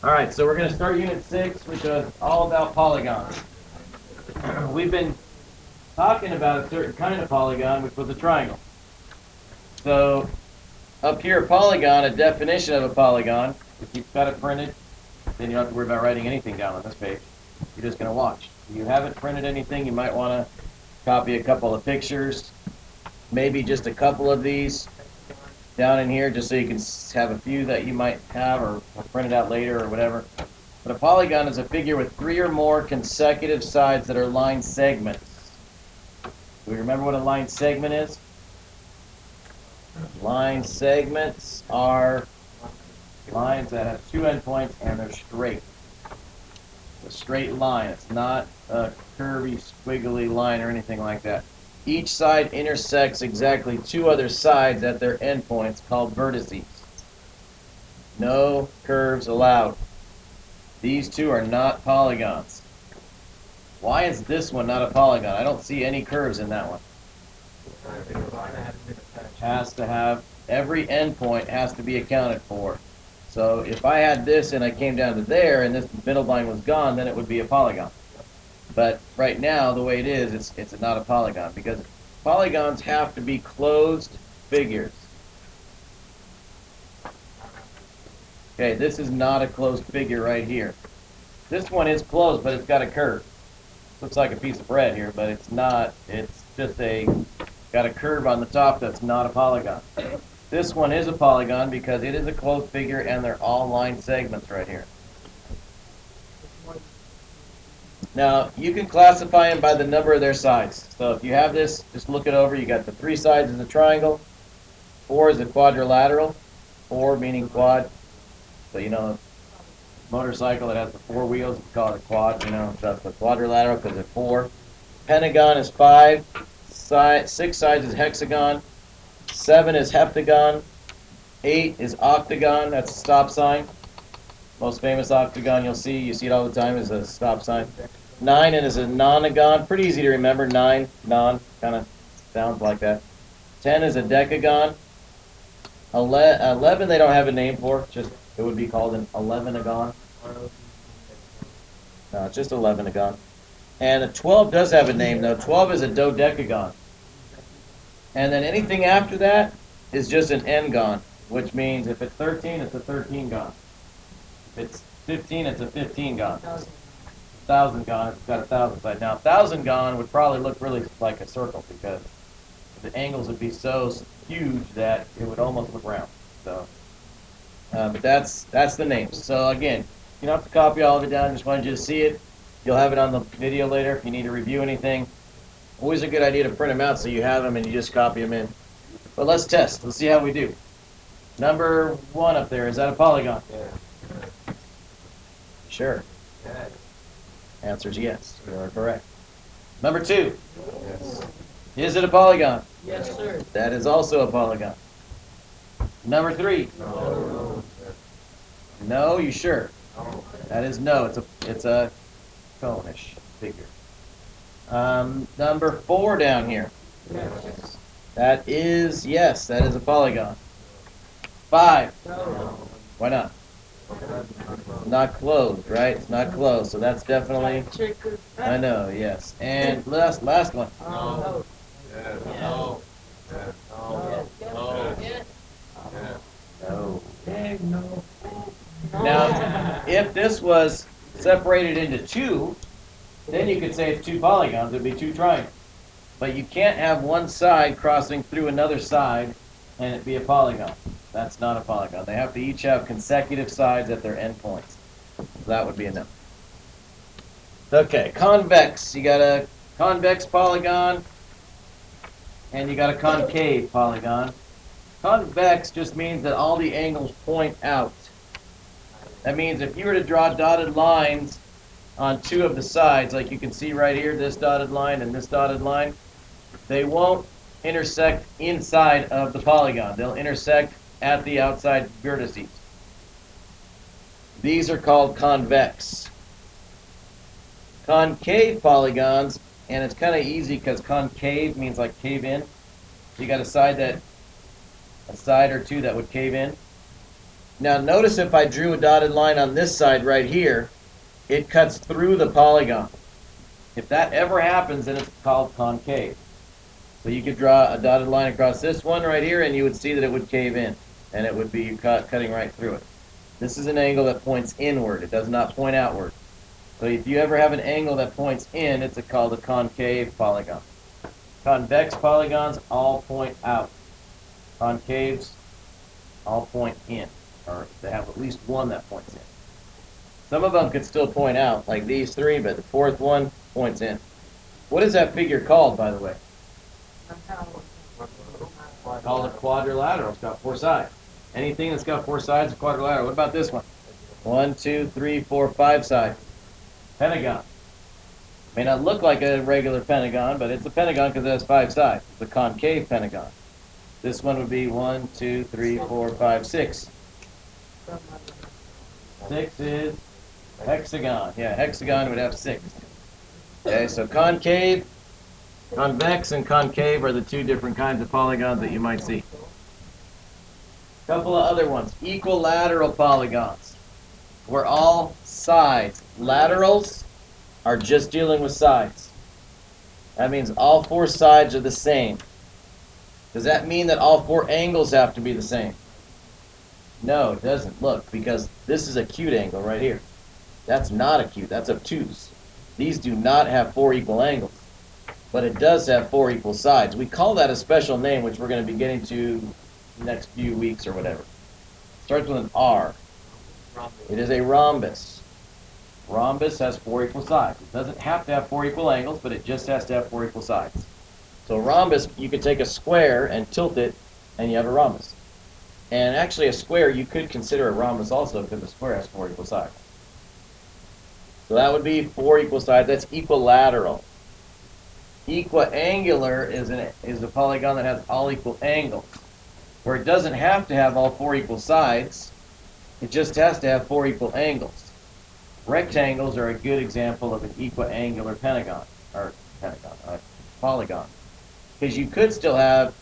All right, so we're going to start Unit 6, which is all about polygons. We've been talking about a certain kind of polygon, which was a triangle. So up here, a polygon, a definition of a polygon, if you've got it printed, then you don't have to worry about writing anything down on this page. You're just going to watch. If you haven't printed anything, you might want to copy a couple of pictures, maybe just a couple of these down in here, just so you can have a few that you might have or print it out later or whatever. But a polygon is a figure with 3 or more consecutive sides that are line segments. Do we remember what a line segment is? Line segments are lines that have 2 endpoints and they're straight. It's a straight line. It's not a curvy, squiggly line or anything like that. Each side intersects exactly 2 other sides at their endpoints called vertices. No curves allowed. These 2 are not polygons. Why is this one not a polygon? I don't see any curves in that one. Has to have, every endpoint has to be accounted for. So if I had this and I came down to there and this middle line was gone, then it would be a polygon. But right now, the way it is, it's not a polygon because polygons have to be closed figures. Okay, this is not a closed figure right here. This one is closed, but it's got a curve. Looks like a piece of bread here, but it's not. It's just got a curve on the top that's not a polygon. This one is a polygon because it is a closed figure and they're all line segments right here. Now, you can classify them by the number of their sides. So if you have this, just look it over. You got the 3 sides of the triangle. 4 is a quadrilateral. 4 meaning quad. So, you know, motorcycle that has the 4 wheels, we call it a quad. You know, that's the quadrilateral because it's 4. Pentagon is 5. 6 sides is hexagon. 7 is heptagon. 8 is octagon. That's a stop sign. Most famous octagon you see it all the time, is a stop sign. 9 is a nonagon. Pretty easy to remember. 9, non, kind of sounds like that. 10 is a decagon. 11 they don't have a name for. Just it would be called an 11agon. No, it's just 11agon. And a 12 does have a name though. 12 is a dodecagon. And then anything after that is just an n-gon, which means if it's 13, it's a 13gon. If it's 15, it's a 15gon. 1000gon, it's got 1,000 sides. Now, 1000gon would probably look really like a circle because the angles would be so huge that it would almost look round. So, but that's the names. So again, you don't have to copy all of it down. Just wanted you to see it. You'll have it on the video later if you need to review anything. Always a good idea to print them out so you have them and you just copy them in. But let's test. Let's see how we do. Number 1 up there, is that a polygon? Yeah. Sure. Yes. Answer is yes. You are correct. Number 2, Yes. is it a polygon? Yes, sir. That is also a polygon. Number 3, No. no, you sure? No. That is no. It's a cone-ish figure. Number 4 down here. Yes. That is yes. That is a polygon. 5. No. Why not? Not closed, right? It's not closed, so that's definitely. I know. Yes. And last one. No. Yes. No. Yes. No. No. Yes. No. Dang, no. Now, if this was separated into 2, then you could say it's 2 polygons. It'd be 2 triangles. But you can't have one side crossing through another side and it be a polygon. That's not a polygon. They have to each have consecutive sides at their endpoints. So that would be a no. Okay, convex. You got a convex polygon and you got a concave polygon. Convex just means that all the angles point out. That means if you were to draw dotted lines on 2 of the sides, like you can see right here, this dotted line and this dotted line, they won't intersect inside of the polygon. They'll intersect at the outside vertices. These are called convex. Concave polygons, and it's kind of easy because concave means like cave in. So you got a side or 2 that would cave in. Now notice if I drew a dotted line on this side right here, it cuts through the polygon. If that ever happens, then it's called concave. So you could draw a dotted line across this one right here, and you would see that it would cave in, and it would be cutting right through it. This is an angle that points inward. It does not point outward. So if you ever have an angle that points in, it's called a concave polygon. Convex polygons all point out. Concaves all point in, or they have at least one that points in. Some of them could still point out, like these three, but the fourth one points in. What is that figure called, by the way? Called a quadrilateral. It's got four sides. Anything that's got four sides is a quadrilateral. What about this one? 1, 2, 3, 4, 5 sides. Pentagon. May not look like a regular pentagon, but it's a pentagon because it has 5 sides. It's a concave pentagon. This one would be 1, 2, 3, 4, 5, 6. 6 is hexagon. Yeah, hexagon would have 6. Okay, so concave, convex, and concave are the two different kinds of polygons that you might see. A couple of other ones. Equilateral polygons, where all sides. Laterals are just dealing with sides. That means all 4 sides are the same. Does that mean that all 4 angles have to be the same? No, it doesn't. Look, because this is acute angle right here. That's not acute. That's obtuse. These do not have 4 equal angles, but it does have 4 equal sides. We call that a special name, which we're going to be getting to next few weeks or whatever. It starts with an R. It is a rhombus. Rhombus has 4 equal sides. It doesn't have to have 4 equal angles, but it just has to have 4 equal sides. So a rhombus, you could take a square and tilt it, and you have a rhombus. And actually a square, you could consider a rhombus also, because a square has 4 equal sides. So that would be 4 equal sides. That's equilateral. Equiangular is a polygon that has all equal angles, where it doesn't have to have all 4 equal sides. It just has to have 4 equal angles. Rectangles are a good example of an equiangular polygon. Because you could still have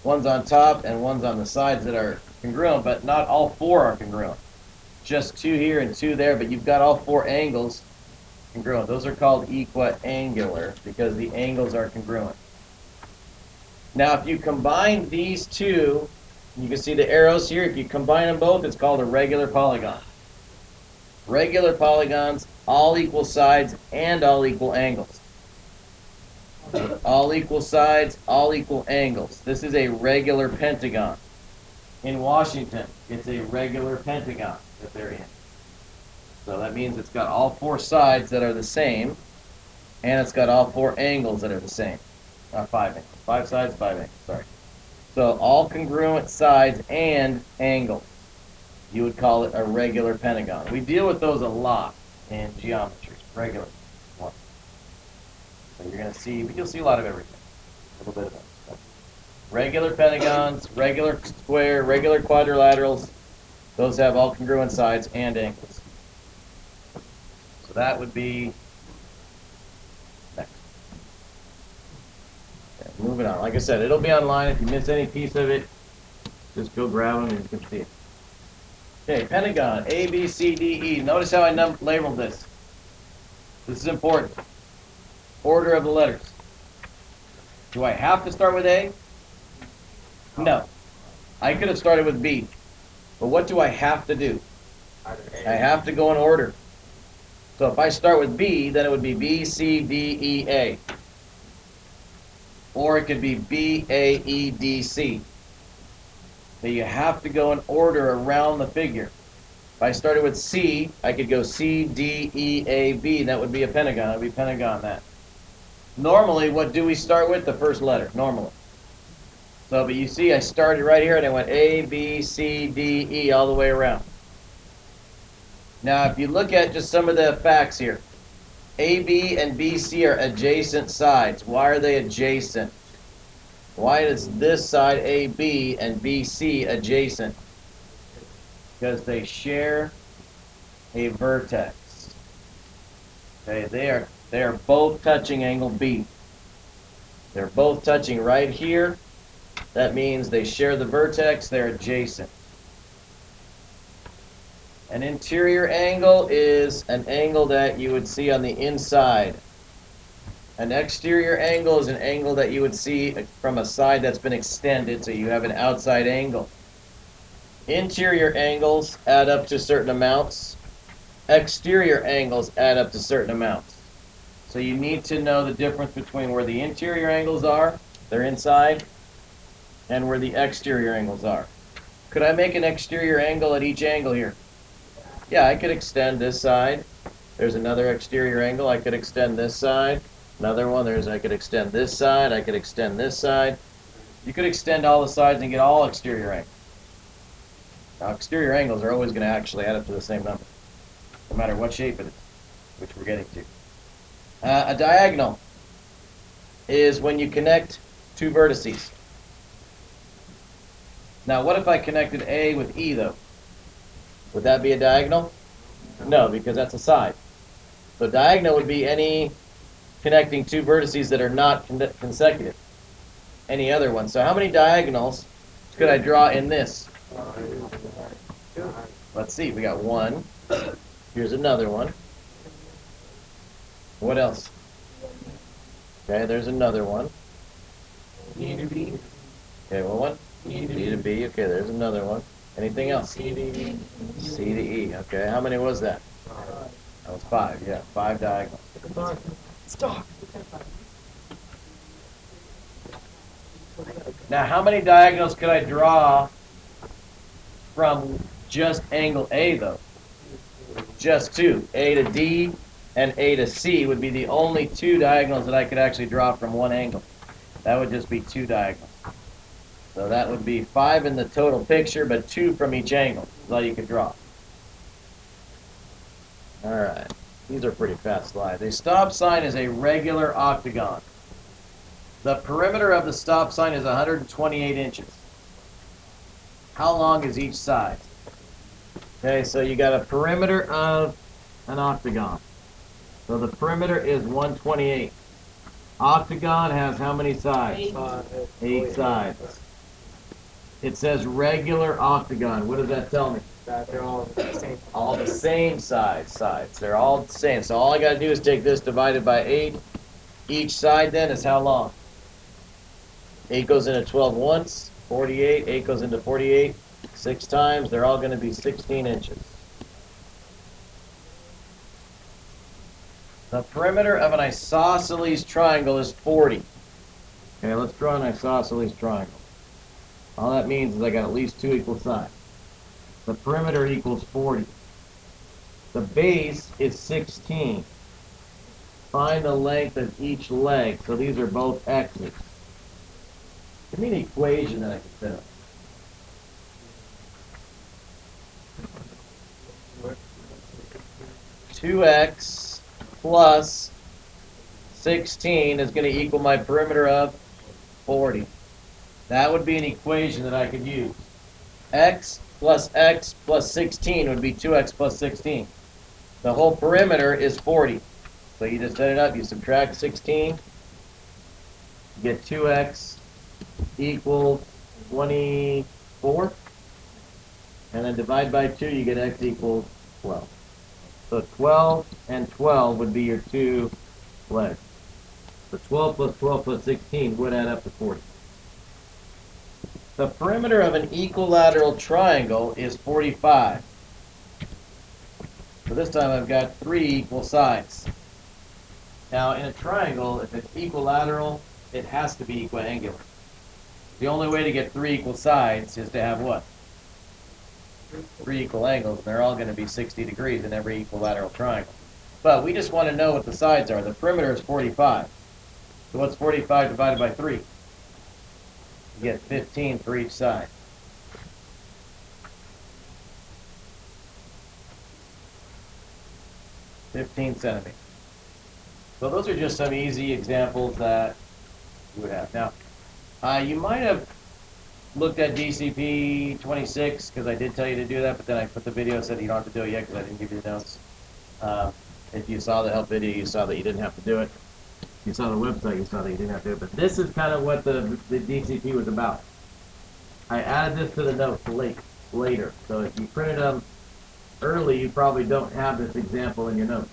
ones on top and ones on the sides that are congruent, but not all 4 are congruent. Just 2 here and 2 there, but you've got all 4 angles congruent. Those are called equiangular because the angles are congruent. Now, if you combine these two, you can see the arrows here. If you combine them both, it's called a regular polygon. Regular polygons, all equal sides and all equal angles. All equal sides, all equal angles. This is a regular pentagon. In Washington, it's a regular pentagon that they're in. So that means it's got all 4 sides that are the same, and it's got all 4 angles that are the same. 5 angles. 5 sides, 5 angles, sorry. So all congruent sides and angles. You would call it a regular pentagon. We deal with those a lot in geometry, regular ones. So you're going to see, but you'll see a lot of everything. A little bit of it. Regular pentagons, regular square, regular quadrilaterals, those have all congruent sides and angles. So that would be next. Okay, moving on. Like I said, it'll be online. If you miss any piece of it, just go grab them and you can see it. Okay, pentagon, A, B, C, D, E. Notice how I labeled this. This is important. Order of the letters. Do I have to start with A? No. I could have started with B. But what do I have to do? I have to go in order. So if I start with B, then it would be B, C, D, E, A. Or it could be B, A, E, D, C. So you have to go in order around the figure. If I started with C, I could go C, D, E, A, B. That would be a pentagon. That would be pentagon that. Normally, what do we start with? The first letter, normally. So, but you see, I started right here and I went A, B, C, D, E, all the way around. Now, if you look at just some of the facts here, AB and BC are adjacent sides. Why are they adjacent? Why is this side AB and BC adjacent? Because they share a vertex. Okay, they are both touching angle B. They're both touching right here. That means they share the vertex. They're adjacent. An interior angle is an angle that you would see on the inside. An exterior angle is an angle that you would see from a side that's been extended, so you have an outside angle. Interior angles add up to certain amounts. Exterior angles add up to certain amounts. So you need to know the difference between where the interior angles are, they're inside, and where the exterior angles are. Could I make an exterior angle at each angle here? Yeah, I could extend this side. There's another exterior angle. I could extend this side. Another one. I could extend this side. I could extend this side. You could extend all the sides and get all exterior angles. Now, exterior angles are always going to actually add up to the same number, no matter what shape it is, which we're getting to. A diagonal is when you connect two vertices. Now, what if I connected A with E, though? Would that be a diagonal? No, because that's a side. So diagonal would be any connecting two vertices that are not consecutive. Any other one. So how many diagonals could I draw in this? Let's see. We got one. Here's another one. What else? Okay, there's another one. E to B. Okay, what one? E to E to B. Okay, there's another one. Anything else? C to E. C to E. Okay, how many was that? That was 5. Yeah, 5 diagonals. Stop. Now, how many diagonals could I draw from just angle A, though? Just 2. A to D and A to C would be the only 2 diagonals that I could actually draw from one angle. That would just be 2 diagonals. So that would be 5 in the total picture, but 2 from each angle is all you could draw. All right. These are pretty fast slides. A stop sign is a regular octagon. The perimeter of the stop sign is 128 inches. How long is each side? Okay, so you got a perimeter of an octagon. So the perimeter is 128. Octagon has how many sides? 8 sides. It says regular octagon. What does that tell me? That they're all the same. All the same sides. They're all the same. So all I got to do is take this divided by 8. Each side then is how long? 8 goes into 12 once, 48. 8 goes into 48 6 times. They're all going to be 16 inches. The perimeter of an isosceles triangle is 40. Okay, let's draw an isosceles triangle. All that means is I got at least 2 equal sides. The perimeter equals 40. The base is 16. Find the length of each leg. So these are both x's. Give me an equation that I can set up. Two x plus 16 is going to equal my perimeter of 40. That would be an equation that I could use. X plus 16 would be 2x plus 16. The whole perimeter is 40. So you just set it up, you subtract 16, you get 2x equals 24, and then divide by 2, you get x equals 12. So 12 and 12 would be your 2 legs. So 12 plus 16 would add up to 40. The perimeter of an equilateral triangle is 45. So this time I've got 3 equal sides. Now in a triangle, if it's equilateral, it has to be equiangular. The only way to get 3 equal sides is to have what? 3 equal angles, and they're all going to be 60 degrees in every equilateral triangle. But we just want to know what the sides are. The perimeter is 45. So what's 45 divided by 3? You get 15 for each side. (15 centimeters). So those are just some easy examples that you would have. Now, you might have looked at DCP 26, because I did tell you to do that, but then I put the video, said you don't have to do it yet because I didn't give you the notes. If you saw the help video, you saw that you didn't have to do it. If you saw the website, you saw that you didn't have to do it. But this is kind of what the DCP was about. I added this to the notes later. So if you printed them early, you probably don't have this example in your notes.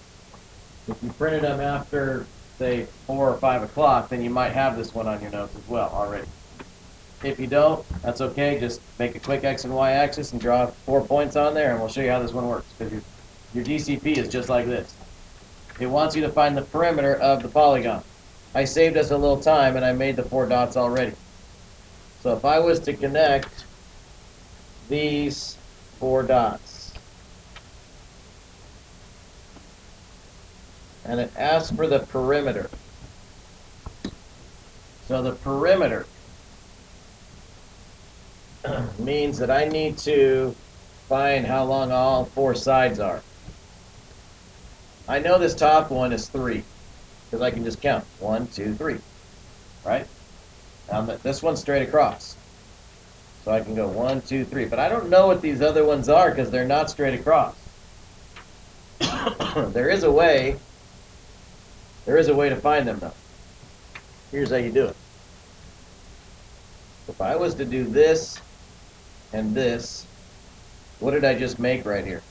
If you printed them after, say, 4 or 5 o'clock, then you might have this one on your notes as well already. If you don't, that's okay. Just make a quick X and Y axis and draw 4 points on there, and we'll show you how this one works. Because your DCP is just like this. It wants you to find the perimeter of the polygon. I saved us a little time, and I made the 4 dots already. So if I was to connect these 4 dots, and it asks for the perimeter. So the perimeter means that I need to find how long all 4 sides are. I know this top one is 3, because I can just count. 1, 2, 3, right? This one's straight across. So I can go 1, 2, 3. But I don't know what these other ones are because they're not straight across. There is a way to find them, though. Here's how you do it. If I was to do this and this, what did I just make right here?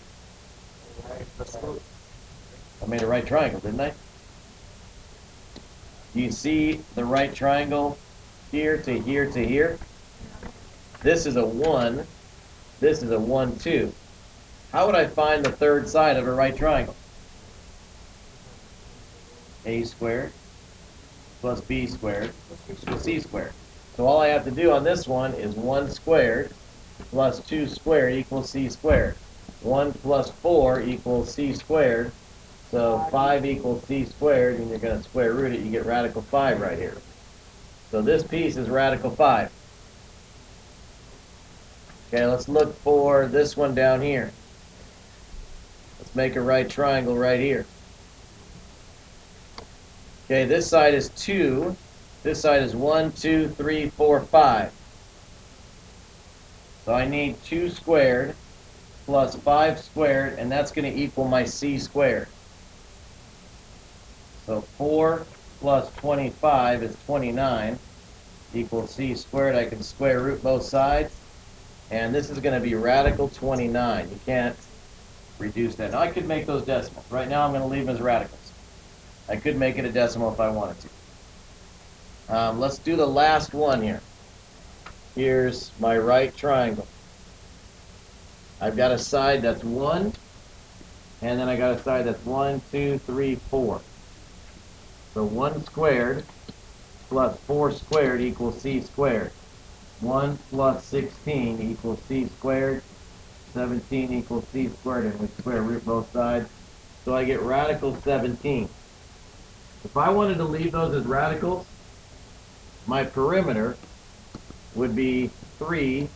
I made a right triangle, didn't I? Do you see the right triangle here to here to here? This is a 1. This is a 1, 2. How would I find the third side of a right triangle? A squared plus B squared equals C squared. So all I have to do on this one is 1 squared plus 2 squared equals C squared. 1 plus 4 equals C squared. So 5 equals C squared, and you're going to square root it. You get radical 5 right here. So this piece is radical 5. Okay, let's look for this one down here. Let's make a right triangle right here. Okay, this side is 2. This side is 1, 2, 3, 4, 5. So I need 2 squared plus 5 squared, and that's going to equal my C squared. So 4 plus 25 is 29 equals C squared. I can square root both sides. And this is going to be radical 29. You can't reduce that. Now, I could make those decimals. Right now, I'm going to leave them as radicals. I could make it a decimal if I wanted to. Let's do the last one here. Here's my right triangle. I've got a side that's 1, and then I got a side that's 1, 2, 3, 4. So 1 squared plus 4 squared equals C squared. 1 plus 16 equals C squared. 17 equals C squared, and we square root both sides. So I get radical 17. If I wanted to leave those as radicals, my perimeter would be 3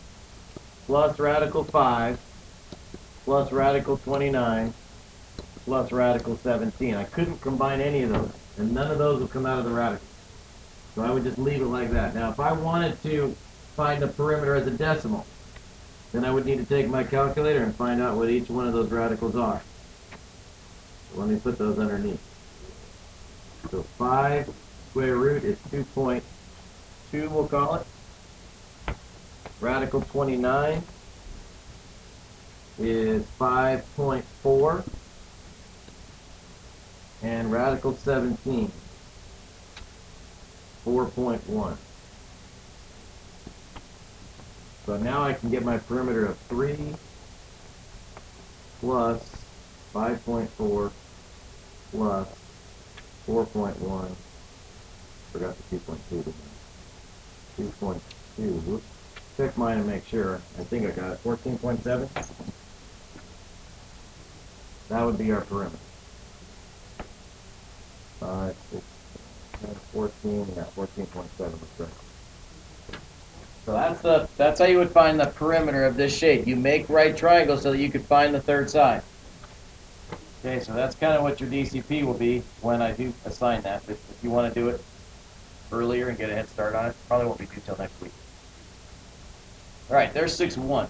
plus radical 5 plus radical 29 plus radical 17. I couldn't combine any of those, and none of those would come out of the radical. So I would just leave it like that. Now, if I wanted to find the perimeter as a decimal, then I would need to take my calculator and find out what each one of those radicals are. So let me put those underneath. So 5 square root is 2.2, we'll call it. Radical 29 is 5.4. And radical 17, 4.1. So now I can get my perimeter of 3 plus 5.4 plus 4.1. Forgot the 2.2. 2.2. Whoops. Check mine and make sure. I think I got it. 14.7. That would be our perimeter. 5, 6, 7, 14. Yeah, 14.7 was correct. So that's how you would find the perimeter of this shape. You make right triangles so that you could find the third side. Okay, so that's kind of what your DCP will be when I do assign that. If you want to do it earlier and get a head start on it, probably won't be due till next week. All right, there's 6-1.